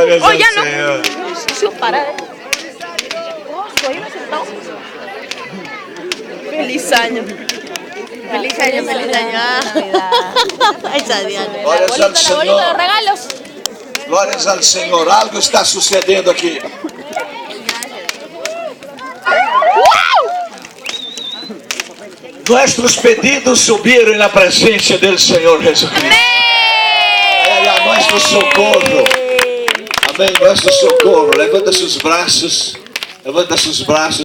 Glórias Oh, ao ya no. Senhor. Se eu parar. Nossa, aí você tá. Feliz año. Feliz año, feliz año. Esa Diana. Glórias ao Senhor. Regalos. Glórias ao Senhor. Algo está sucedendo aqui. Nossos pedidos subiram na presença do Senhor Jesus Cristo. Olha, nosso socorro. Amém. Nosso socorro. Levanta seus braços. Levanta seus braços.